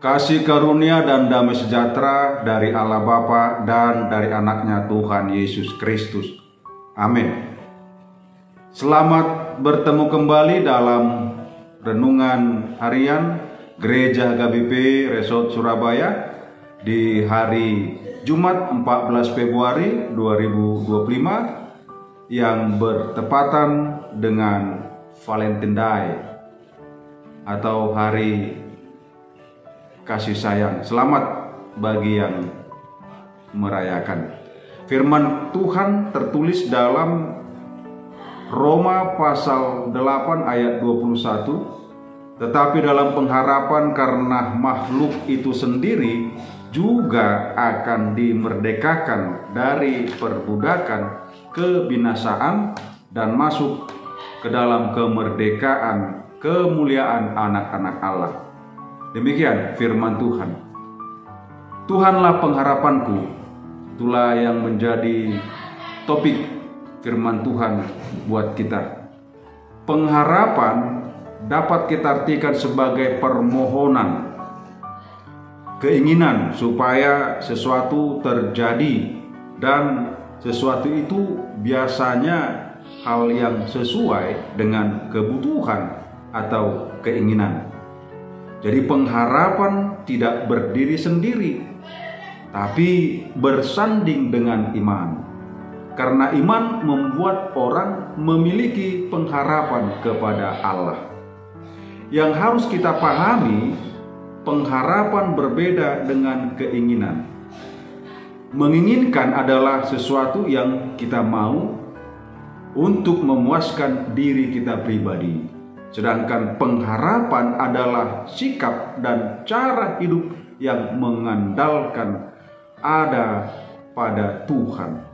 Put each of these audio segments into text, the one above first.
Kasih karunia dan damai sejahtera dari Allah Bapa dan dari anaknya Tuhan Yesus Kristus. Amin. Selamat bertemu kembali dalam renungan harian Gereja HKBP Resort Surabaya di hari Jumat 14 Februari 2025 yang bertepatan dengan Valentine Day atau hari kasih sayang. Selamat bagi yang merayakan. Firman Tuhan tertulis dalam Roma pasal 8 ayat 21. Tetapi dalam pengharapan karena makhluk itu sendiri juga akan dimerdekakan dari perbudakan kebinasaan dan masuk ke dalam kemerdekaan kemuliaan anak-anak Allah. Demikian firman Tuhan. Tuhanlah pengharapanku. Itulah yang menjadi topik firman Tuhan buat kita. Pengharapan dapat kita artikan sebagai permohonan, keinginan supaya sesuatu terjadi, dan sesuatu itu biasanya hal yang sesuai dengan kebutuhan atau keinginan. Jadi pengharapan tidak berdiri sendiri, tapi bersanding dengan iman. Karena iman membuat orang memiliki pengharapan kepada Allah. Yang harus kita pahami, pengharapan berbeda dengan keinginan. Menginginkan adalah sesuatu yang kita mau untuk memuaskan diri kita pribadi. Sedangkan pengharapan adalah sikap dan cara hidup yang mengandalkan ada pada Tuhan.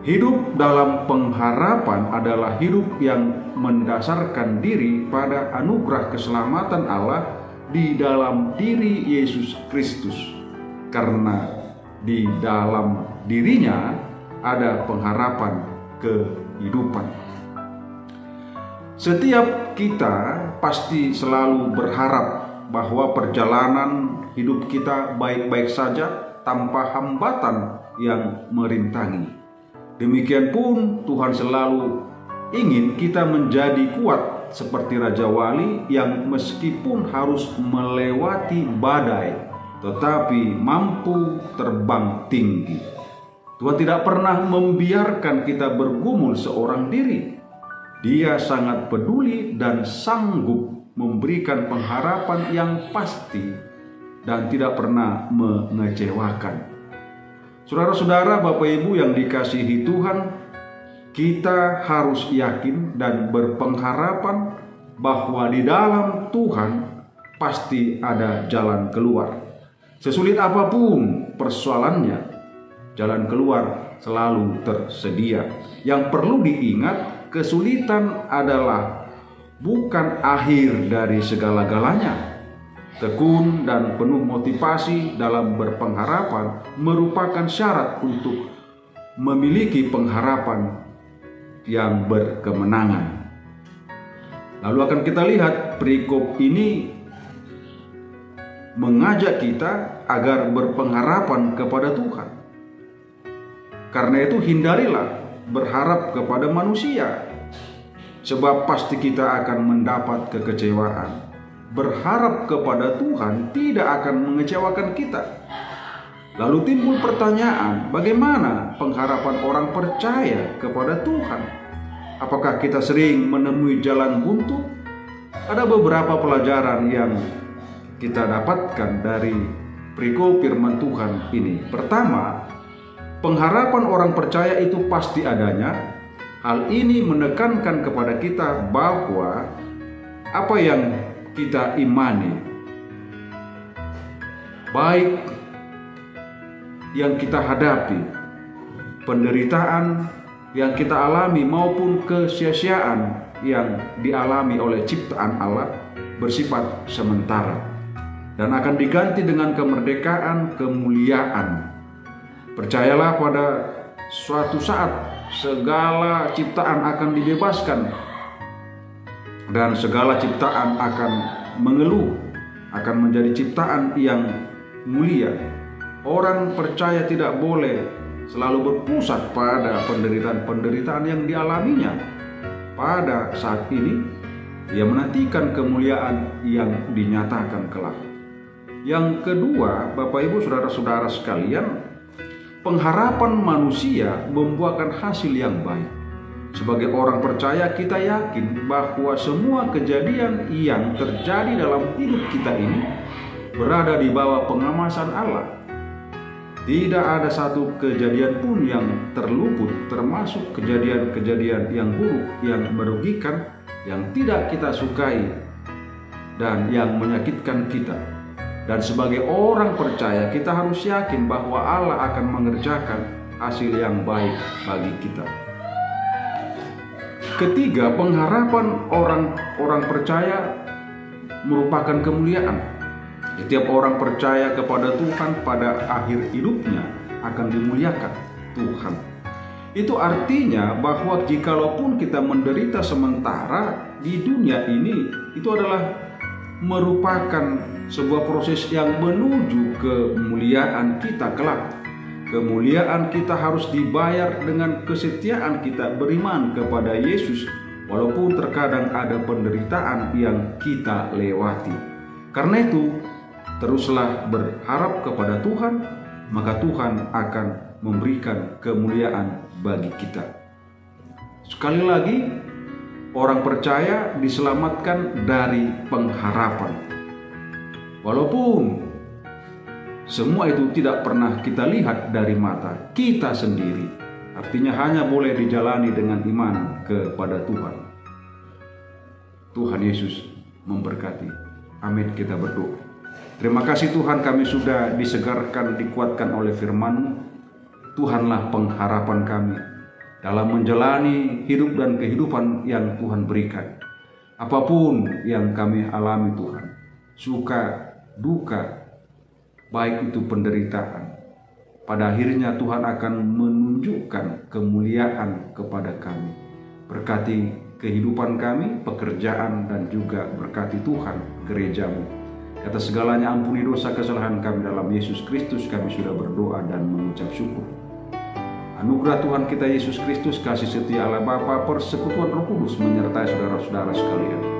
Hidup dalam pengharapan adalah hidup yang mendasarkan diri pada anugerah keselamatan Allah di dalam diri Yesus Kristus. Karena di dalam dirinya ada pengharapan kehidupan. Setiap kita pasti selalu berharap bahwa perjalanan hidup kita baik-baik saja tanpa hambatan yang merintangi. Demikian pun Tuhan selalu ingin kita menjadi kuat seperti Raja Wali yang meskipun harus melewati badai tetapi mampu terbang tinggi. Tuhan tidak pernah membiarkan kita bergumul seorang diri. Dia sangat peduli dan sanggup memberikan pengharapan yang pasti dan tidak pernah mengecewakan. Saudara-saudara, Bapak Ibu yang dikasihi Tuhan, kita harus yakin dan berpengharapan bahwa di dalam Tuhan pasti ada jalan keluar. Sesulit apapun persoalannya, jalan keluar selalu tersedia. Yang perlu diingat, kesulitan adalah bukan akhir dari segala-galanya. Tekun dan penuh motivasi dalam berpengharapan merupakan syarat untuk memiliki pengharapan yang berkemenangan. Lalu akan kita lihat perikop ini mengajak kita agar berpengharapan kepada Tuhan. Karena itu hindarilah berharap kepada manusia, sebab pasti kita akan mendapat kekecewaan. Berharap kepada Tuhan tidak akan mengecewakan kita. Lalu timbul pertanyaan, bagaimana pengharapan orang percaya kepada Tuhan? Apakah kita sering menemui jalan buntu? Ada beberapa pelajaran yang kita dapatkan dari perikop firman Tuhan ini. Pertama, pengharapan orang percaya itu pasti adanya. Hal ini menekankan kepada kita bahwa apa yang kita imani, baik yang kita hadapi, penderitaan yang kita alami maupun kesia-siaan yang dialami oleh ciptaan Allah bersifat sementara dan akan diganti dengan kemerdekaan kemuliaan. Percayalah pada suatu saat segala ciptaan akan dibebaskan dan segala ciptaan akan mengeluh akan menjadi ciptaan yang mulia. Orang percaya tidak boleh selalu berpusat pada penderitaan-penderitaan yang dialaminya. Pada saat ini, ia menantikan kemuliaan yang dinyatakan kelak. Yang kedua, Bapak Ibu saudara-saudara sekalian, pengharapan manusia membuahkan hasil yang baik. Sebagai orang percaya, kita yakin bahwa semua kejadian yang terjadi dalam hidup kita ini berada di bawah pengawasan Allah. Tidak ada satu kejadian pun yang terluput, termasuk kejadian-kejadian yang buruk, yang merugikan, yang tidak kita sukai, dan yang menyakitkan kita. Dan sebagai orang percaya, kita harus yakin bahwa Allah akan mengerjakan hasil yang baik bagi kita. Ketiga, pengharapan orang percaya merupakan kemuliaan. Setiap orang percaya kepada Tuhan pada akhir hidupnya akan dimuliakan Tuhan. Itu artinya bahwa jikalaupun kita menderita sementara di dunia ini, itu adalah merupakan sebuah proses yang menuju kemuliaan kita kelak. Kemuliaan kita harus dibayar dengan kesetiaan kita beriman kepada Yesus, walaupun terkadang ada penderitaan yang kita lewati. Karena itu, teruslah berharap kepada Tuhan, maka Tuhan akan memberikan kemuliaan bagi kita. Sekali lagi, orang percaya diselamatkan dari pengharapan. Walaupun semua itu tidak pernah kita lihat dari mata kita sendiri, artinya hanya boleh dijalani dengan iman kepada Tuhan. Tuhan Yesus memberkati. Amin, kita berdoa. Terima kasih Tuhan, kami sudah disegarkan, dikuatkan oleh firman-Mu. Tuhanlah pengharapan kami dalam menjalani hidup dan kehidupan yang Tuhan berikan. Apapun yang kami alami Tuhan, suka, duka, baik itu penderitaan, pada akhirnya Tuhan akan menunjukkan kemuliaan kepada kami. Berkati kehidupan kami, pekerjaan, dan juga berkati Tuhan gereja-Mu. Atas segalanya ampuni dosa kesalahan kami dalam Yesus Kristus kami sudah berdoa dan mengucap syukur. Anugerah Tuhan kita Yesus Kristus, kasih setia Allah Bapa, persekutuan Roh Kudus menyertai saudara-saudara sekalian.